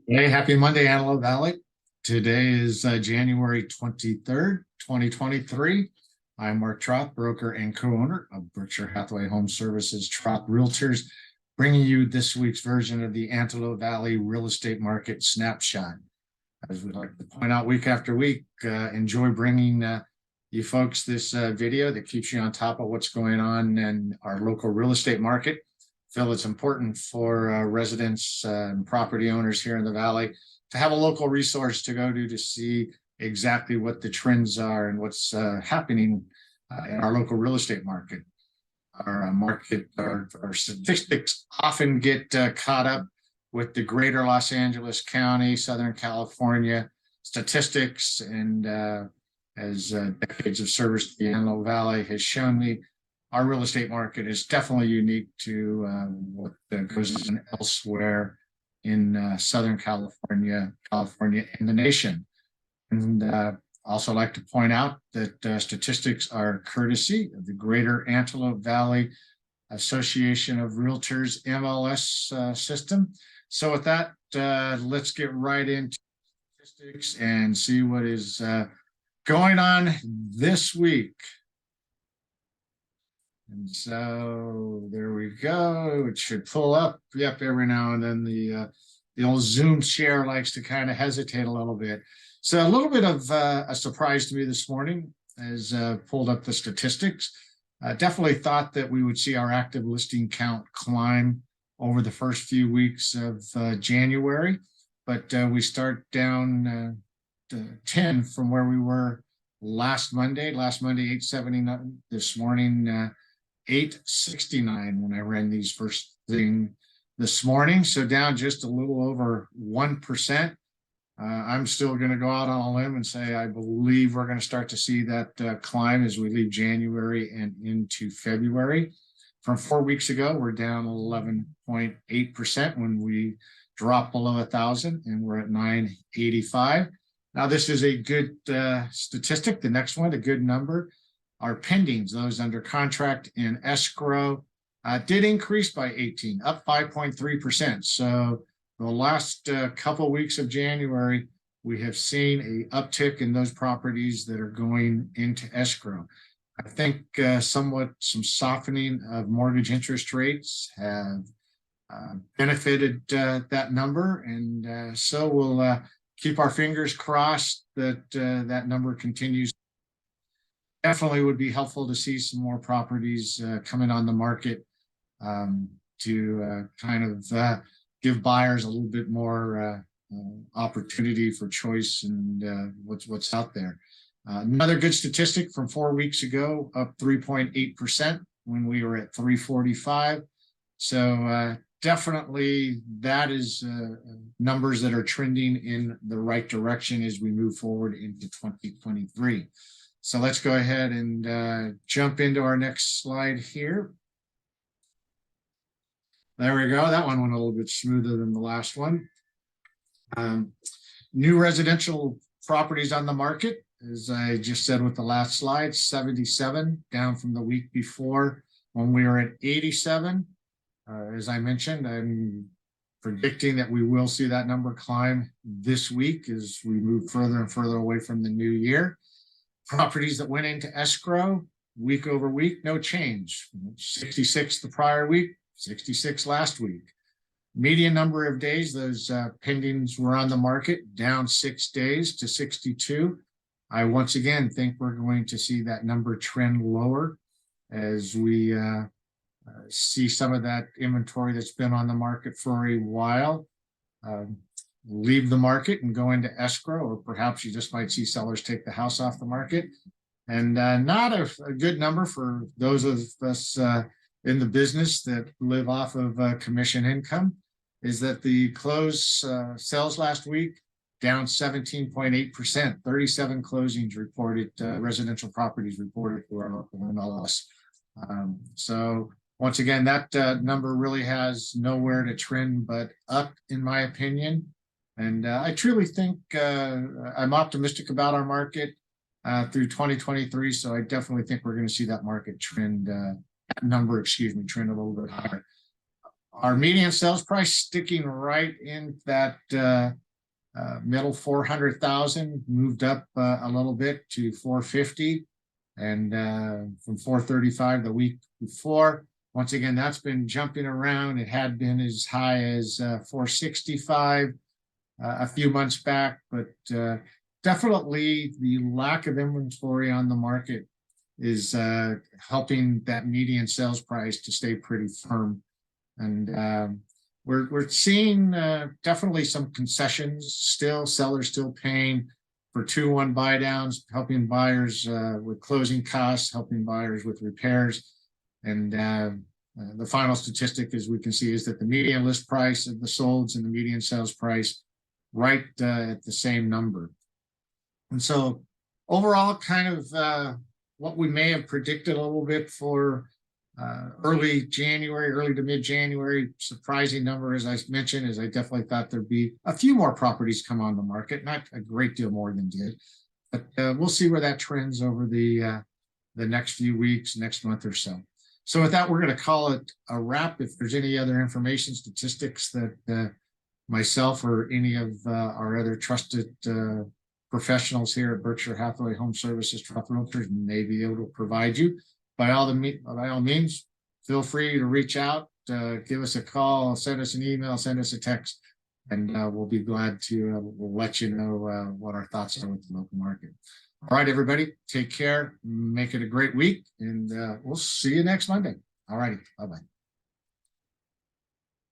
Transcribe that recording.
Hey, happy Monday, Antelope Valley. Today is January 23rd, 2023. I'm Mark Troth, broker and co-owner of Berkshire Hathaway HomeServices, Troth Realtors, bringing you this week's version of the Antelope Valley real estate market snapshot. As we like to point out week after week, enjoy bringing you folks this video that keeps you on top of what's going on in our local real estate market. Feel it's important for residents and property owners here in the Valley to have a local resource to go to see exactly what the trends are and what's happening in our local real estate market. Our statistics often get caught up with the greater Los Angeles County, Southern California statistics, and as decades of service to the Antelope Valley has shown me, our real estate market is definitely unique to what goes on elsewhere in Southern California, and the nation. And also like to point out that statistics are courtesy of the Greater Antelope Valley Association of Realtors MLS system. So with that, let's get right into statistics and see what is going on this week. And so there we go. It should pull up. Yep, every now and then the old Zoom share likes to kind of hesitate a little bit. So a little bit of a surprise to me this morning as pulled up the statistics. Definitely thought that we would see our active listing count climb over the first few weeks of January, but we start down to 10 from where we were last Monday. Last Monday, 879. This morning, 869 when I ran these first thing this morning. So down just a little over 1%. I'm still going to go out on a limb and say I believe we're going to start to see that climb as we leave January and into February. From 4 weeks ago, we're down 11.8% when we dropped below 1,000, and we're at 985. Now, this is a good statistic. The next one, a good number. Our pendings, those under contract in escrow, did increase by 18, up 5.3%. So the last couple of weeks of January, we have seen an uptick in those properties that are going into escrow. I think some softening of mortgage interest rates have benefited that number. And so we'll keep our fingers crossed that that number continues. Definitely would be helpful to see some more properties coming on the market to kind of give buyers a little bit more opportunity for choice and what's out there. Another good statistic from 4 weeks ago, up 3.8% when we were at 345. So definitely that is numbers that are trending in the right direction as we move forward into 2023. So let's go ahead and jump into our next slide here. There we go. That one went a little bit smoother than the last one. New residential properties on the market, as I just said with the last slide, 77, down from the week before when we were at 87. As I mentioned, I'm predicting that we will see that number climb this week as we move further and further away from the new year. Properties that went into escrow week over week, no change. 66 the prior week, 66 last week. Median number of days those pendings were on the market, down 6 days to 62. I once again think we're going to see that number trend lower as we see some of that inventory that's been on the market for a while leave the market and go into escrow, or perhaps you just might see sellers take the house off the market. And not a good number for those of us in the business that live off of commission income is that the closed sales last week down 17.8%, 37 closings reported, residential properties reported for our local MLS. So once again, that number really has nowhere to trend but up, in my opinion. And I truly think I'm optimistic about our market through 2023. So I definitely think we're going to see that market trend, trend a little bit higher. Our median sales price sticking right in that middle 400,000, moved up a little bit to 450, and from 435 the week before. Once again, that's been jumping around. It had been as high as 465 a few months back, but definitely the lack of inventory on the market is helping that median sales price to stay pretty firm. And we're seeing definitely some concessions still, sellers still paying for 2-1 buy downs, helping buyers with closing costs, helping buyers with repairs. And the final statistic, as we can see, is that the median list price of the solds and the median sales price right at the same number. And so overall, kind of what we may have predicted a little bit for early January, early to mid-January, surprising number, as I mentioned, is I definitely thought there'd be a few more properties come on the market, not a great deal more than did, but we'll see where that trends over the next few weeks, next month or so. So with that, we're going to call it a wrap. If there's any other information, statistics that myself or any of our other trusted professionals here at Berkshire Hathaway Home Services Troth Realtors may be able to provide you, by all means, feel free to reach out, give us a call, send us an email, send us a text, and we'll be glad to we'll let you know what our thoughts are with the local market. All right, everybody, take care, make it a great week, and we'll see you next Monday. All righty, bye-bye.